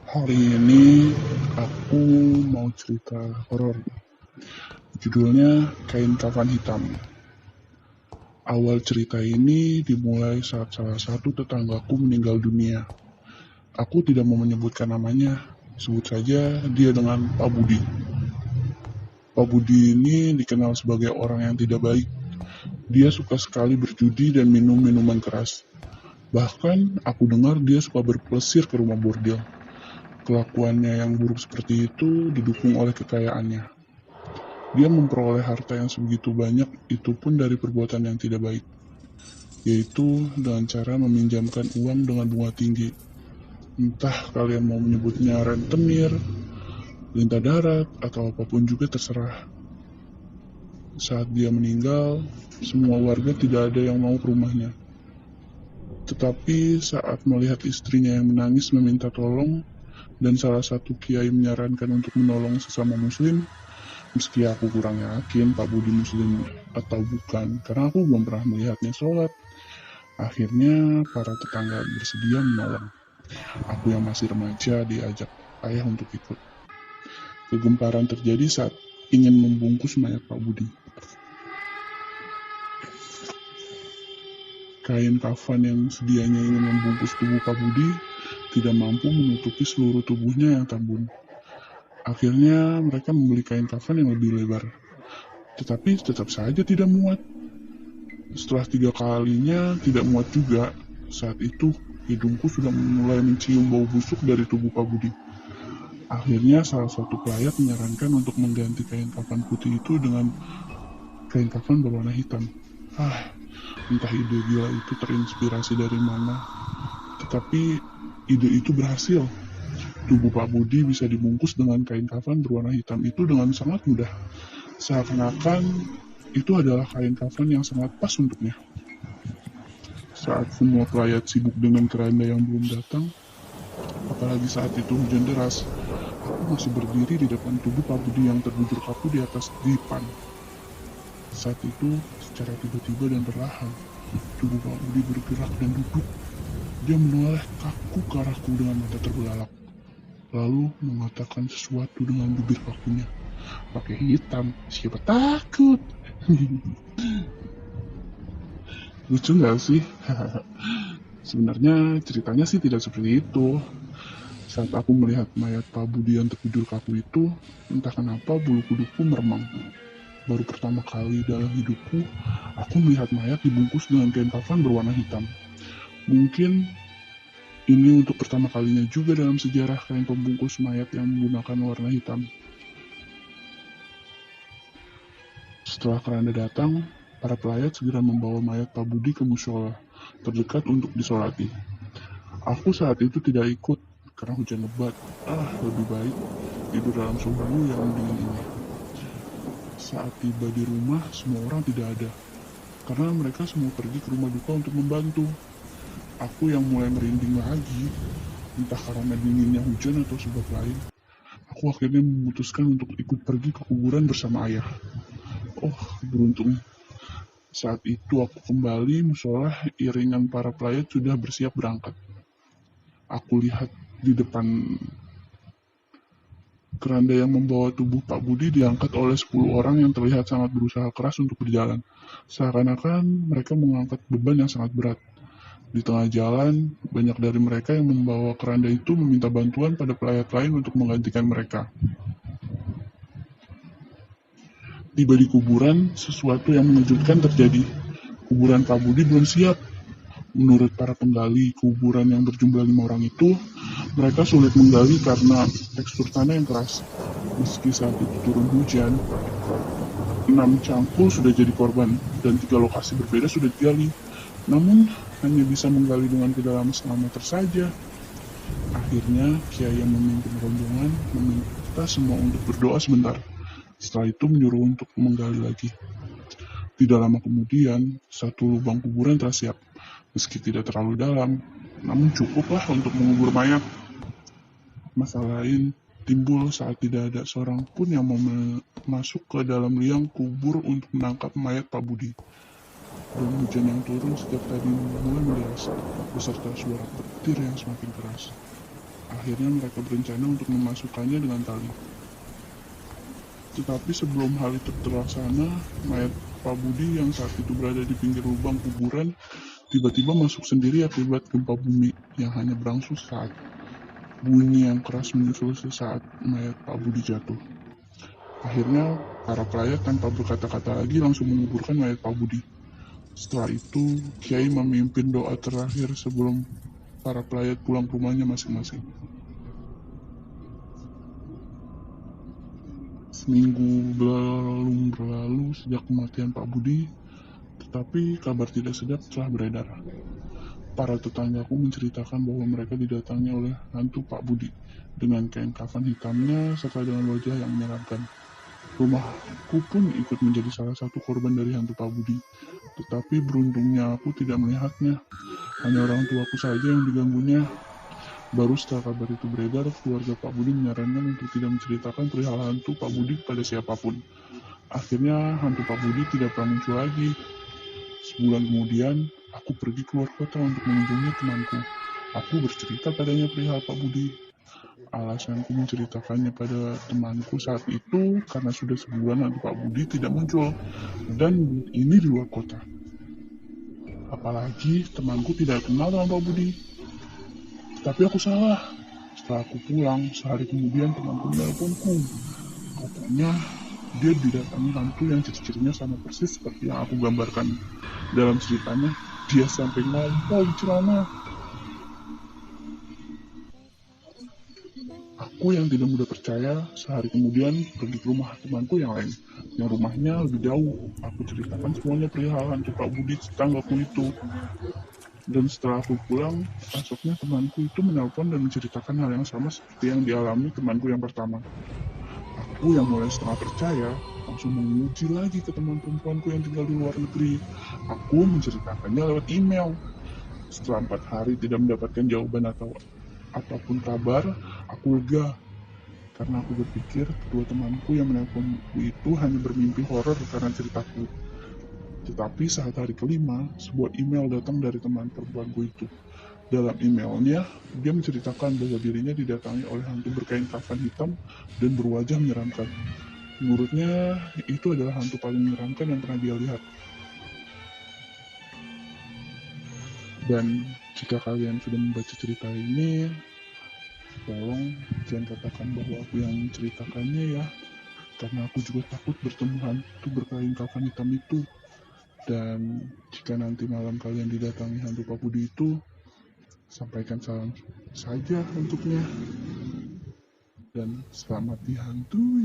Hari ini aku mau cerita horor. Judulnya Kain Kafan Hitam. Awal cerita ini dimulai saat salah satu tetanggaku meninggal dunia. Aku tidak mau menyebutkan namanya, sebut saja dia dengan Pak Budi. Pak Budi ini dikenal sebagai orang yang tidak baik. Dia suka sekali berjudi dan minum minuman keras. Bahkan aku dengar dia suka berpelesir ke rumah bordil. Kelakuannya yang buruk seperti itu didukung oleh kekayaannya. Dia memperoleh harta yang sebegitu banyak itu pun dari perbuatan yang tidak baik, yaitu dengan cara meminjamkan uang dengan bunga tinggi. Entah kalian mau menyebutnya rentenir, lintah darat, atau apapun juga terserah. Saat dia meninggal, semua warga tidak ada yang mau ke rumahnya. Tetapi saat melihat istrinya yang menangis meminta tolong, dan salah satu kiai menyarankan untuk menolong sesama muslim, meski aku kurang yakin Pak Budi muslim atau bukan, karena aku belum pernah melihatnya sholat. Akhirnya para tetangga bersedia menolong. Aku yang masih remaja diajak ayah untuk ikut. Kegemparan terjadi saat ingin membungkus mayat Pak Budi. Kain kafan yang sedianya ingin membungkus tubuh Pak Budi tidak mampu menutupi seluruh tubuhnya yang tambun. Akhirnya mereka membeli kain kafan yang lebih lebar. Tetapi tetap saja tidak muat. Setelah 3 kalinya tidak muat juga. Saat itu hidungku sudah mulai mencium bau busuk dari tubuh Pak Budi. Akhirnya salah satu pelayat menyarankan untuk mengganti kain kafan putih itu dengan kain kafan berwarna hitam. Entah ide gila itu terinspirasi dari mana. Tetapi ide itu berhasil. Tubuh Pak Budi bisa dibungkus dengan kain kafan berwarna hitam itu dengan sangat mudah. Seakan-akan itu adalah kain kafan yang sangat pas untuknya. Saat semua pelayat sibuk dengan keranda yang belum datang, apalagi saat itu hujan deras, aku masih berdiri di depan tubuh Pak Budi yang terbujur kaku di atas dipan. Saat itu, secara tiba-tiba dan perlahan, tubuh Pak Budi bergerak dan duduk. Dia menoleh kaku ke arahku dengan mata terbelalak, lalu mengatakan sesuatu dengan bibir kakunya. Pakai hitam, siapa takut? Lucu nggak sih? Sebenarnya ceritanya sih tidak seperti itu. Saat aku melihat mayat Pak Budi yang tertidur kaku itu, entah kenapa bulu kudukku meremang. Baru pertama kali dalam hidupku, aku melihat mayat dibungkus dengan kain kafan berwarna hitam. Mungkin ini untuk pertama kalinya juga dalam sejarah kain pembungkus mayat yang menggunakan warna hitam. Setelah keranda datang, para pelayat segera membawa mayat Pak Budi ke mushola terdekat untuk disolati. Aku saat itu tidak ikut karena hujan lebat. Lebih baik tidur dalam suhu yang dingin ini. Saat tiba di rumah, semua orang tidak ada, karena mereka semua pergi ke rumah duka untuk membantu. Aku yang mulai merinding lagi, entah karena dinginnya hujan atau sebab lain. Aku akhirnya memutuskan untuk ikut pergi ke kuburan bersama ayah. Beruntung. Saat itu aku kembali musola, iringan para pelayat sudah bersiap berangkat. Aku lihat di depan keranda yang membawa tubuh Pak Budi diangkat oleh 10 orang yang terlihat sangat berusaha keras untuk berjalan. Seakan-akan mereka mengangkat beban yang sangat berat. Di tengah jalan, banyak dari mereka yang membawa keranda itu meminta bantuan pada pelayat lain untuk menggantikan mereka. Tiba di kuburan, sesuatu yang mengejutkan terjadi. Kuburan Pak Budi belum siap. Menurut para penggali kuburan yang berjumlah 5 orang itu, mereka sulit menggali karena tekstur tanah yang keras. Meski saat itu turun hujan, 6 cangkul sudah jadi korban dan 3 lokasi berbeda sudah digali. Namun hanya bisa menggali dengan kedalaman setengah meter saja. Akhirnya kiai yang memimpin rombongan meminta semua untuk berdoa sebentar. Setelah itu menyuruh untuk menggali lagi. Tidak lama kemudian, satu lubang kuburan telah siap. Meski tidak terlalu dalam, namun cukuplah untuk mengubur mayat. Masalah lain timbul saat tidak ada seorang pun yang mau masuk ke dalam liang kubur untuk menangkap mayat Pak Budi. Dan hujan yang turun sejak tadi mulai menderas, beserta suara petir yang semakin keras. Akhirnya mereka berencana untuk memasukkannya dengan tali. Tetapi sebelum hal itu terlaksana, mayat Pak Budi yang saat itu berada di pinggir lubang kuburan tiba-tiba masuk sendiri akibat gempa bumi yang hanya berangsur saat. Bunyi yang keras menyusul sesaat mayat Pak Budi jatuh. Akhirnya, para pelayat tanpa berkata-kata lagi langsung menguburkan mayat Pak Budi. Setelah itu, Kiai memimpin doa terakhir sebelum para pelayat pulang ke rumahnya masing-masing. Seminggu berlalu sejak kematian Pak Budi, tetapi kabar tidak sedap telah beredar. Para tetanggaku menceritakan bahwa mereka didatangi oleh hantu Pak Budi dengan kain kafan hitamnya serta dengan wajah yang menyeramkan. Rumahku pun ikut menjadi salah satu korban dari hantu Pak Budi. Tetapi beruntungnya aku tidak melihatnya. Hanya orang tuaku saja yang diganggunya. Baru setelah kabar itu beredar, keluarga Pak Budi menyarankan untuk tidak menceritakan perihal hantu Pak Budi pada siapapun. Akhirnya hantu Pak Budi tidak pernah muncul lagi. Sebulan kemudian, aku pergi keluar kota untuk mengunjungi temanku. Aku bercerita padanya perihal Pak Budi. Alasanku menceritakannya pada temanku saat itu karena sudah sebulan hantu Pak Budi tidak muncul, dan ini di luar kota. Apalagi temanku tidak kenal dengan Pak Budi. Tapi aku salah. Setelah aku pulang, sehari kemudian temanku menelponku. Katanya dia didatangi hantu yang ciri-cirinya sama persis seperti yang aku gambarkan. Dalam ceritanya, dia sampai ngompol di celana. Aku yang tidak mudah percaya, sehari kemudian pergi ke rumah temanku yang lain, yang rumahnya lebih jauh. Aku ceritakan semuanya perihal hantu Pak Budi tetanggaku itu. Dan setelah aku pulang, esoknya temanku itu menelpon dan menceritakan hal yang sama seperti yang dialami temanku yang pertama. Aku yang mulai setengah percaya, langsung menguji lagi ke teman perempuanku yang tinggal di luar negeri. Aku menceritakannya lewat email. Setelah 4 hari tidak mendapatkan jawaban atau apapun kabar, aku lega. Karena aku berpikir kedua temanku yang menelponku itu hanya bermimpi horor karena ceritaku. Tetapi saat hari kelima, sebuah email datang dari teman perempuanku itu. Dalam emailnya, dia menceritakan bahwa dirinya didatangi oleh hantu berkain kafan hitam dan berwajah menyeramkan. Menurutnya, itu adalah hantu paling menyeramkan yang pernah dia lihat. Dan jika kalian sudah membaca cerita ini, tolong jangan katakan bahwa aku yang menceritakannya ya. Karena aku juga takut bertemu hantu berkain kafan hitam itu. Dan jika nanti malam kalian didatangi hantu Pak Budi itu, sampaikan salam saja untuknya. Dan selamat dihantui.